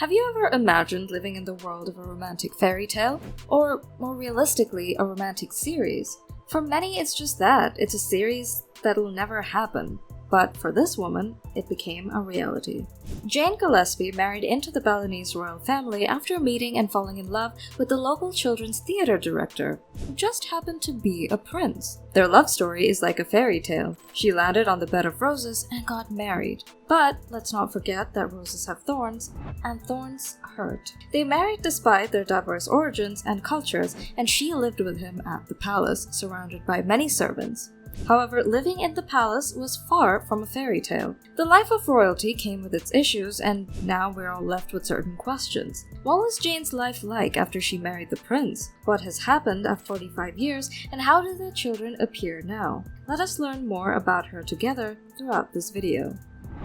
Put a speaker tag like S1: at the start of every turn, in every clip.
S1: Have you ever imagined living in the world of a romantic fairy tale? Or, more realistically, a romantic series? For many, it's just that. It's a series that'll never happen. But for this woman, it became a reality. Jane Gillespie married into the Balinese royal family after meeting and falling in love with the local children's theater director, who just happened to be a prince. Their love story is like a fairy tale. She landed on the bed of roses and got married. But let's not forget that roses have thorns, and thorns hurt. They married despite their diverse origins and cultures, and she lived with him at the palace, surrounded by many servants. However, living in the palace was far from a fairy tale. The life of royalty came with its issues, and now we're all left with certain questions. What was Jane's life like after she married the prince? What has happened after 45 years, and how do their children appear now? Let us learn more about her together throughout this video.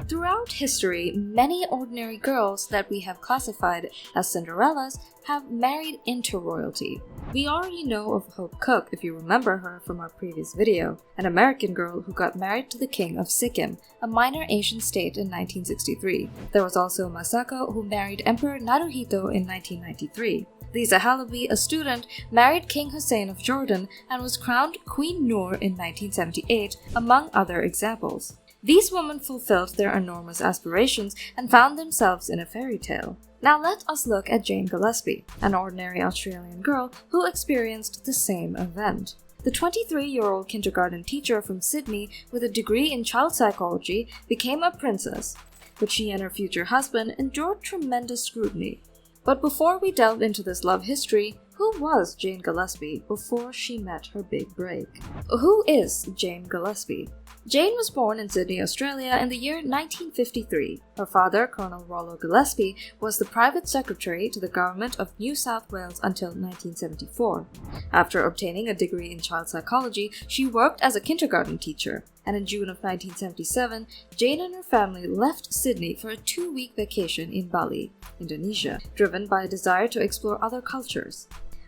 S1: Throughout history, many ordinary girls that we have classified as Cinderellas have married into royalty. We already know of Hope Cook, if you remember her from our previous video, an American girl who got married to the king of Sikkim, a minor Asian state in 1963. There was also Masako, who married Emperor Naruhito in 1993. Lisa Halaby, a student, married King Hussein of Jordan and was crowned Queen Noor in 1978, among other examples. These women fulfilled their enormous aspirations and found themselves in a fairy tale. Now let us look at Jane Gillespie, an ordinary Australian girl who experienced the same event. The 23-year-old kindergarten teacher from Sydney with a degree in child psychology became a princess, but she and her future husband endured tremendous scrutiny. But before we delve into this love history, who was Jane Gillespie before she met her big break? Who is Jane Gillespie? Jane was born in Sydney, Australia in the year 1953. Her father, Colonel Rollo Gillespie, was the private secretary to the government of New South Wales until 1974. After obtaining a degree in child psychology, she worked as a kindergarten teacher, and in June of 1977, Jane and her family left Sydney for a 2-week vacation in Bali, Indonesia, driven by a desire to explore other cultures.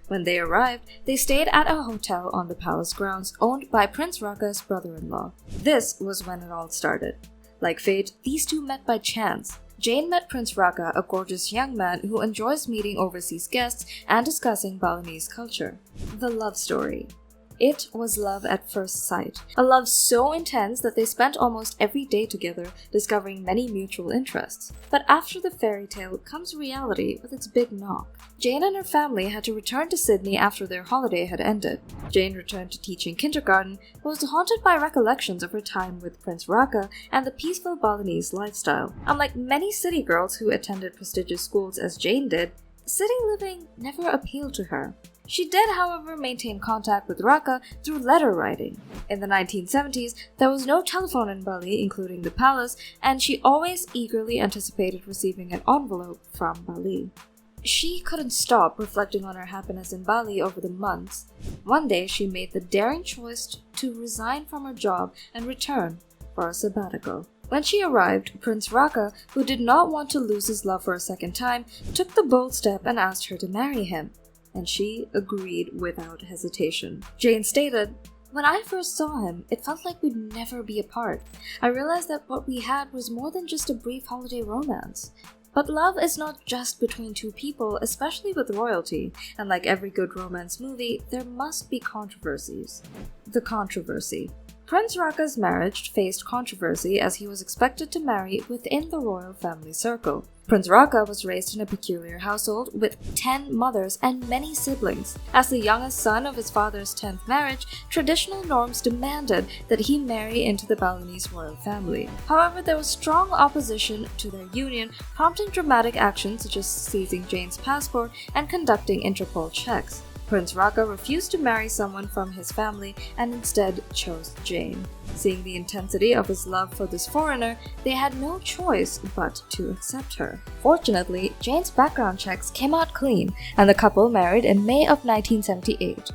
S1: When they arrived, they stayed at a hotel on the palace grounds owned by Prince Raka's brother-in-law. This was when it all started. Like fate, these two met by chance. Jane met Prince Raka, a gorgeous young man who enjoys meeting overseas guests and discussing Balinese culture. The love story. It was love at first sight. A love so intense that they spent almost every day together, discovering many mutual interests. But after the fairy tale comes reality with its big knock. Jane and her family had to return to Sydney after their holiday had ended. Jane returned to teaching kindergarten, but was haunted by recollections of her time with Prince Raka and the peaceful Balinese lifestyle. Unlike many city girls who attended prestigious schools as Jane did, city living never appealed to her. She did, however, maintain contact with Raka through letter writing. In the 1970s, there was no telephone in Bali, including the palace, and she always eagerly anticipated receiving an envelope from Bali. She couldn't stop reflecting on her happiness in Bali over the months. One day, she made the daring choice to resign from her job and return for a sabbatical. When she arrived, Prince Raka, who did not want to lose his love for a second time, took the bold step and asked her to marry him. And she agreed without hesitation. Jane stated, "When I first saw him, it felt like we'd never be apart. I realized that what we had was more than just a brief holiday romance. But love is not just between two people, especially with royalty, and like every good romance movie, there must be controversies." The controversy. Prince Raka's marriage faced controversy as he was expected to marry within the royal family circle. Prince Raka was raised in a peculiar household with 10 mothers and many siblings. As the youngest son of his father's 10th marriage, traditional norms demanded that he marry into the Balinese royal family. However, there was strong opposition to their union, prompting dramatic actions such as seizing Jane's passport and conducting Interpol checks. Prince Raka refused to marry someone from his family and instead chose Jane. Seeing the intensity of his love for this foreigner, they had no choice but to accept her. Fortunately, Jane's background checks came out clean, and the couple married in May of 1978.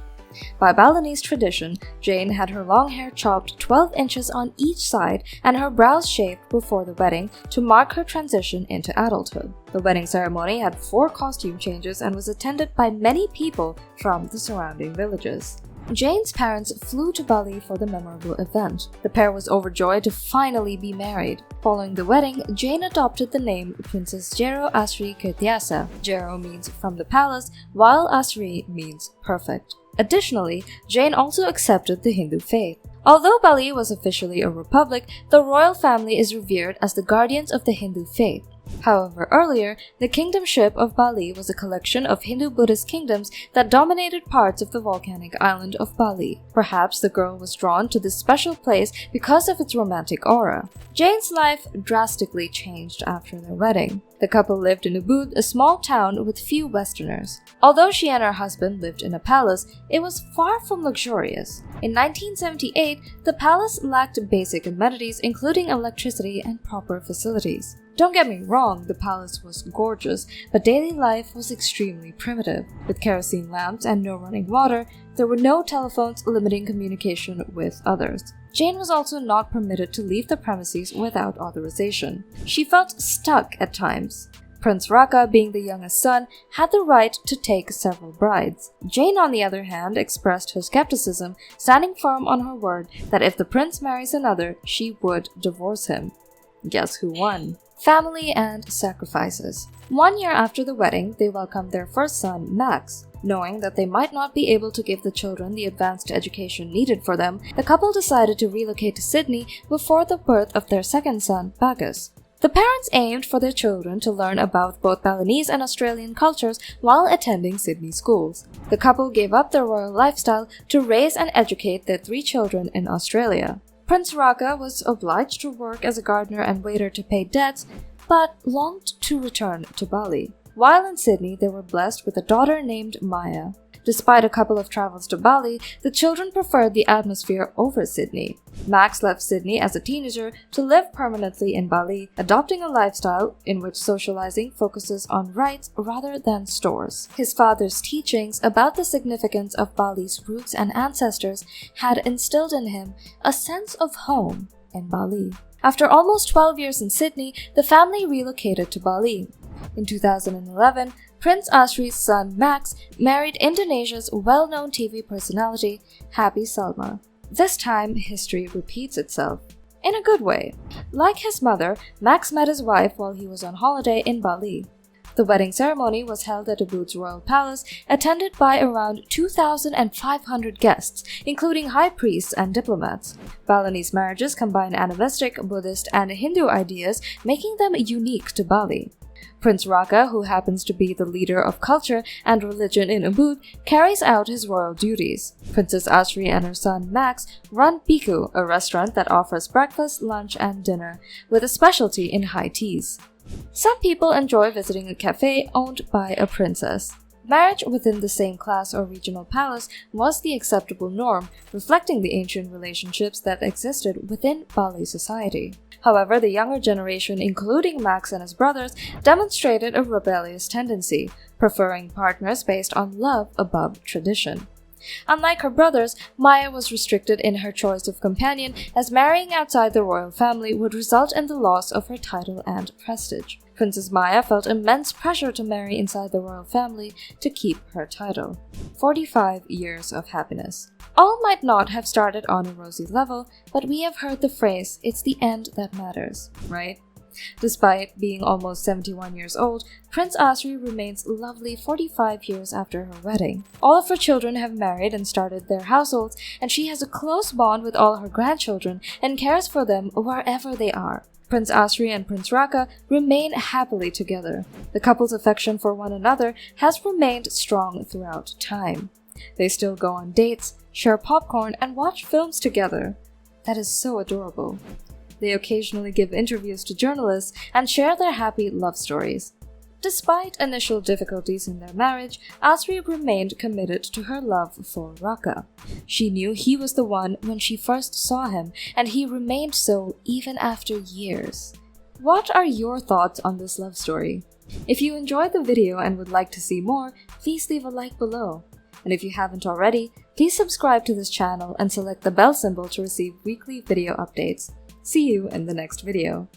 S1: By Balinese tradition, Jane had her long hair chopped 12 inches on each side and her brows shaved before the wedding to mark her transition into adulthood. The wedding ceremony had 4 costume changes and was attended by many people from the surrounding villages. Jane's parents flew to Bali for the memorable event. The pair was overjoyed to finally be married. Following the wedding, Jane adopted the name Princess Jero Asri Kirtiasa. Jero means from the palace, while Asri means perfect. Additionally, Jane also accepted the Hindu faith. Although Bali was officially a republic, the royal family is revered as the guardians of the Hindu faith. However, earlier, the kingdomship of Bali was a collection of Hindu-Buddhist kingdoms that dominated parts of the volcanic island of Bali. Perhaps the girl was drawn to this special place because of its romantic aura. Jane's life drastically changed after their wedding. The couple lived in Ubud, a small town with few Westerners. Although she and her husband lived in a palace, it was far from luxurious. In 1978, the palace lacked basic amenities including electricity and proper facilities. Don't get me wrong, the palace was gorgeous, but daily life was extremely primitive. With kerosene lamps and no running water, there were no telephones limiting communication with others. Jane was also not permitted to leave the premises without authorization. She felt stuck at times. Prince Raka, being the youngest son, had the right to take several brides. Jane, on the other hand, expressed her skepticism, standing firm on her word that if the prince marries another, she would divorce him. Guess who won? Family and sacrifices. 1 year after the wedding, they welcomed their first son, Max. Knowing that they might not be able to give the children the advanced education needed for them, the couple decided to relocate to Sydney before the birth of their second son, Bagus. The parents aimed for their children to learn about both Balinese and Australian cultures while attending Sydney schools. The couple gave up their royal lifestyle to raise and educate their 3 children in Australia. Prince Raka was obliged to work as a gardener and waiter to pay debts, but longed to return to Bali. While in Sydney, they were blessed with a daughter named Maya. Despite a couple of travels to Bali, the children preferred the atmosphere over Sydney. Max left Sydney as a teenager to live permanently in Bali, adopting a lifestyle in which socializing focuses on rites rather than stores. His father's teachings about the significance of Bali's roots and ancestors had instilled in him a sense of home in Bali. After almost 12 years in Sydney, the family relocated to Bali. In 2011, Prince Asri's son Max married Indonesia's well-known TV personality, Happy Salma. This time, history repeats itself. In a good way. Like his mother, Max met his wife while he was on holiday in Bali. The wedding ceremony was held at Ubud's royal palace, attended by around 2,500 guests, including high priests and diplomats. Balinese marriages combine animistic, Buddhist, and Hindu ideas, making them unique to Bali. Prince Raka, who happens to be the leader of culture and religion in Ubud, carries out his royal duties. Princess Asri and her son Max run Biku, a restaurant that offers breakfast, lunch, and dinner, with a specialty in high teas. Some people enjoy visiting a cafe owned by a princess. Marriage within the same class or regional palace was the acceptable norm, reflecting the ancient relationships that existed within Bali society. However, the younger generation, including Max and his brothers, demonstrated a rebellious tendency, preferring partners based on love above tradition. Unlike her brothers, Maya was restricted in her choice of companion, as marrying outside the royal family would result in the loss of her title and prestige. Princess Maya felt immense pressure to marry inside the royal family to keep her title. 45 years of happiness. All might not have started on a rosy level, but we have heard the phrase, "It's the end that matters," right? Despite being almost 71 years old, Prince Asri remains lovely 45 years after her wedding. All of her children have married and started their households, and she has a close bond with all her grandchildren and cares for them wherever they are. Prince Asri and Prince Raka remain happily together. The couple's affection for one another has remained strong throughout time. They still go on dates, share popcorn, and watch films together. That is so adorable. They occasionally give interviews to journalists and share their happy love stories. Despite initial difficulties in their marriage, Asri remained committed to her love for Raka. She knew he was the one when she first saw him, and he remained so even after years. What are your thoughts on this love story? If you enjoyed the video and would like to see more, please leave a like below. And if you haven't already, please subscribe to this channel and select the bell symbol to receive weekly video updates. See you in the next video.